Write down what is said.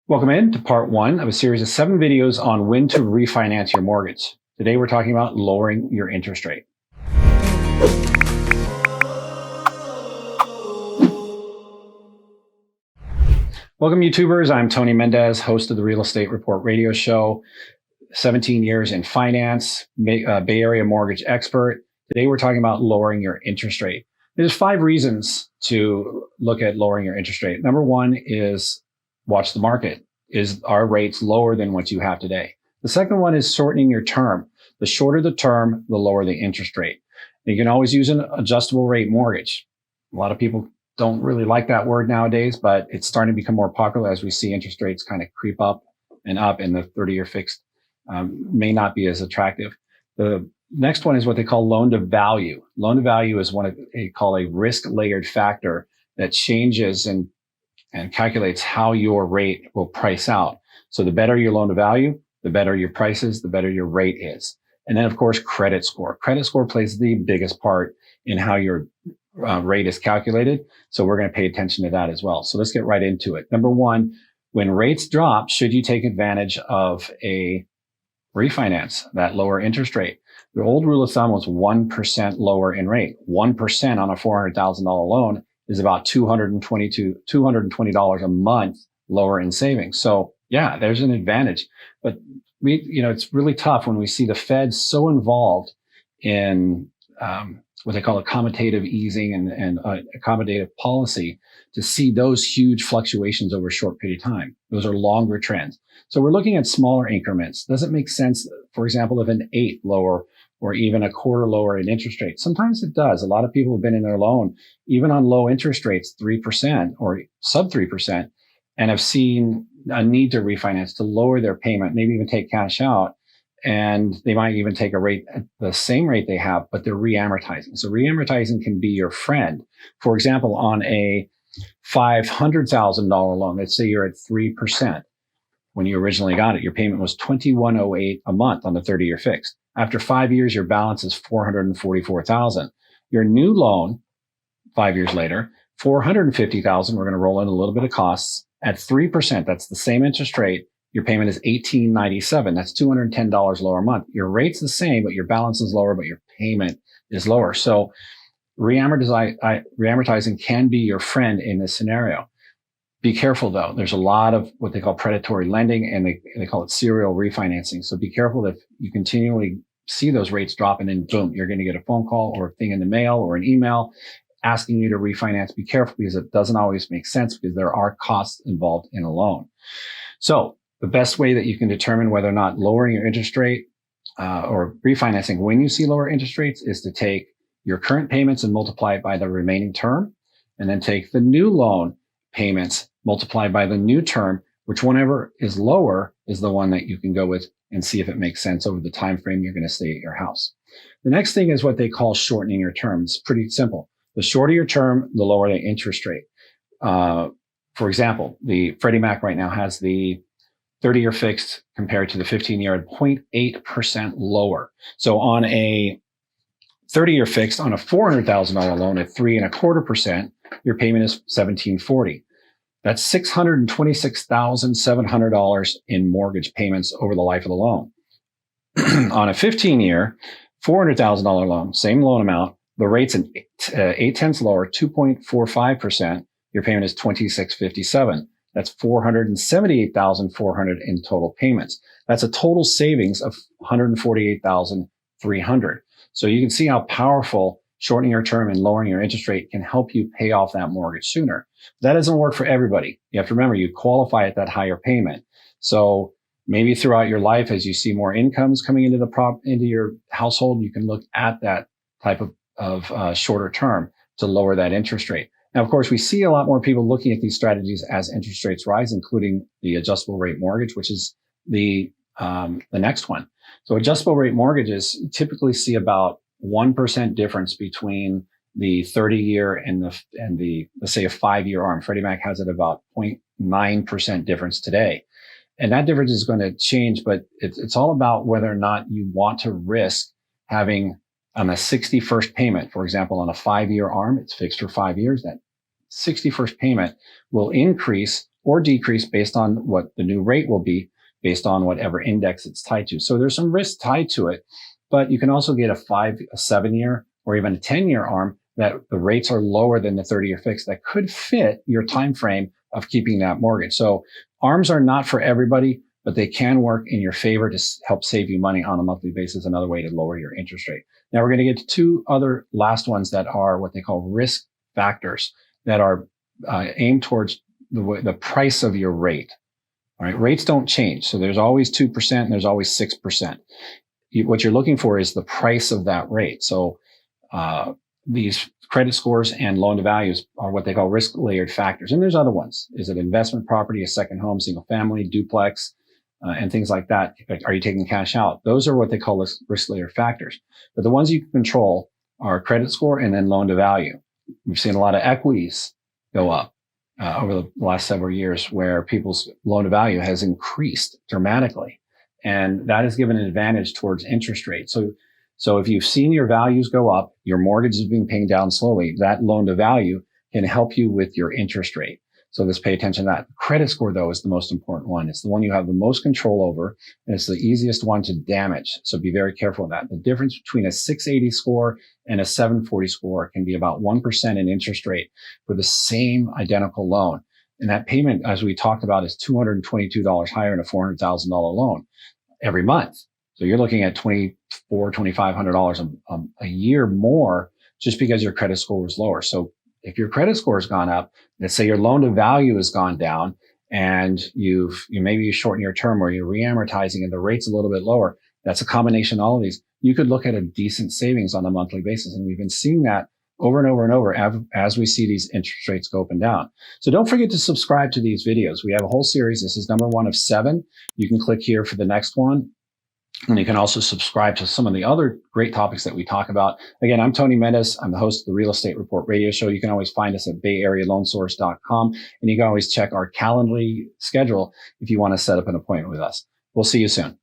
Welcome in to part one of a series of 7 videos on when to refinance your mortgage. Today we're talking about lowering your interest rate. Welcome YouTubers, I'm Tony Mendes, host of the Real Estate Report radio show, 17 years in finance, Bay Area mortgage expert. Today we're talking about lowering your interest rate. There's 5 reasons to look at lowering your interest rate. Number 1 is watch the market. Is our rates lower than what you have today? The second one is shortening your term. The shorter the term, the lower the interest rate. You can always use an adjustable rate mortgage. A lot of people don't really like that word nowadays, but it's starting to become more popular as we see interest rates kind of creep up, and the 30-year fixed may not be as attractive. The next one is what they call loan to value. Loan to value is what they call a risk layered factor that changes and calculates how your rate will price out. So the better your loan to value, the better your prices, the better your rate is. And then, of course, credit score. Credit score plays the biggest part in how your rate is calculated. So we're going to pay attention to that as well. So let's get right into it. Number 1, when rates drop, should you take advantage of a refinance, that lower interest rate? The old rule of thumb was 1% lower in rate. 1% on a $400,000 loan is about $220 a month lower in savings. So yeah, there's an advantage. But it's really tough when we see the Fed so involved in what they call accommodative easing and accommodative policy to see those huge fluctuations over a short period of time. Those are longer trends. So we're looking at smaller increments. Does it make sense, for example, if an 1/8 lower or even a quarter lower in interest rate? Sometimes it does. A lot of people have been in their loan, even on low interest rates, 3% or sub 3%, and have seen a need to refinance, to lower their payment, maybe even take cash out. And they might even take a rate at the same rate they have, but they're reamortizing. So reamortizing can be your friend. For example, on a $500,000 loan, let's say you're at 3%. When you originally got it, your payment was $21.08 a month on the 30-year fixed. After 5 years, your balance is $444,000. Your new loan, 5 years later, $450,000. We're going to roll in a little bit of costs at 3%. That's the same interest rate. Your payment is $18.97. That's $210 lower a month. Your rate's the same, but your balance is lower, but your payment is lower. So reamortizing can be your friend in this scenario. Be careful though. There's a lot of what they call predatory lending, and they call it serial refinancing. So be careful if you continually see those rates drop and then boom, you're going to get a phone call or a thing in the mail or an email asking you to refinance. Be careful, because it doesn't always make sense, because there are costs involved in a loan. So the best way that you can determine whether or not lowering your interest rate or refinancing when you see lower interest rates is to take your current payments and multiply it by the remaining term, and then take the new loan payments multiplied by the new term. Whichever is lower is the one that you can go with and see if it makes sense over the time frame you're going to stay at your house. The next thing is what they call shortening your term. It's pretty simple. The shorter your term, the lower the interest rate. For example, the Freddie Mac right now has the 30-year fixed compared to the 15-year at 0.8% lower. So on a 30-year fixed on a $400,000 loan at 3.25%, your payment is $1,740. That's $626,700 in mortgage payments over the life of the loan. On a 15-year, $400,000 loan, same loan amount, the rate's an 0.8 lower, 2.45%. Your payment is $2,657. That's $478,400 in total payments. That's a total savings of $148,300. So you can see how powerful shortening your term and lowering your interest rate can help you pay off that mortgage sooner. That doesn't work for everybody. You have to remember, you qualify at that higher payment. So maybe throughout your life, as you see more incomes coming into into your household, you can look at that type of shorter term to lower that interest rate. Now, of course, we see a lot more people looking at these strategies as interest rates rise, including the adjustable rate mortgage, which is the next one. So adjustable rate mortgages, you typically see about 1% difference between the 30-year and the let's say a 5-year arm. Freddie Mac has it about 0.9% difference today. And that difference is going to change, but it's all about whether or not you want to risk having on a 61st payment. For example, on a 5-year arm, it's fixed for 5 years. That 61st payment will increase or decrease based on what the new rate will be, based on whatever index it's tied to. So there's some risk tied to it, but you can also get a 7-year, or even a 10-year ARM that the rates are lower than the 30-year fix that could fit your time frame of keeping that mortgage. So ARMs are not for everybody, but they can work in your favor to help save you money on a monthly basis, another way to lower your interest rate. Now we're going to get to two other last ones that are what they call risk factors that are aimed towards the price of your rate. All right, rates don't change. So there's always 2% and there's always 6%. What you're looking for is the price of that rate. So these credit scores and loan to values are what they call risk layered factors. And there's other ones. Is it investment property, a second home, single family, duplex, and things like that? Are you taking cash out? Those are what they call risk layered factors. But the ones you can control are credit score and then loan to value. We've seen a lot of equities go up over the last several years where people's loan to value has increased dramatically. And that has given an advantage towards interest rates. So if you've seen your values go up, your mortgage is being paid down slowly, that loan to value can help you with your interest rate. So let's pay attention to that. Credit score, though, is the most important one. It's the one you have the most control over, and it's the easiest one to damage. So be very careful of that. The difference between a 680 score and a 740 score can be about 1% in interest rate for the same identical loan. And that payment, as we talked about, is $222 higher in a $400,000 loan every month. So you're looking at $2,400, $2,500 a year more just because your credit score was lower. So if your credit score has gone up, let's say your loan to value has gone down and maybe you shorten your term or you're re-amortizing and the rate's a little bit lower, that's a combination of all of these. You could look at a decent savings on a monthly basis. And we've been seeing that over and over and over as we see these interest rates go up and down. So don't forget to subscribe to these videos. We have a whole series. This is number 1 of 7. You can click here for the next one. And you can also subscribe to some of the other great topics that we talk about. Again, I'm Tony Mendes. I'm the host of the Real Estate Report radio show. You can always find us at BayAreaLoanSource.com. And you can always check our Calendly schedule if you want to set up an appointment with us. We'll see you soon.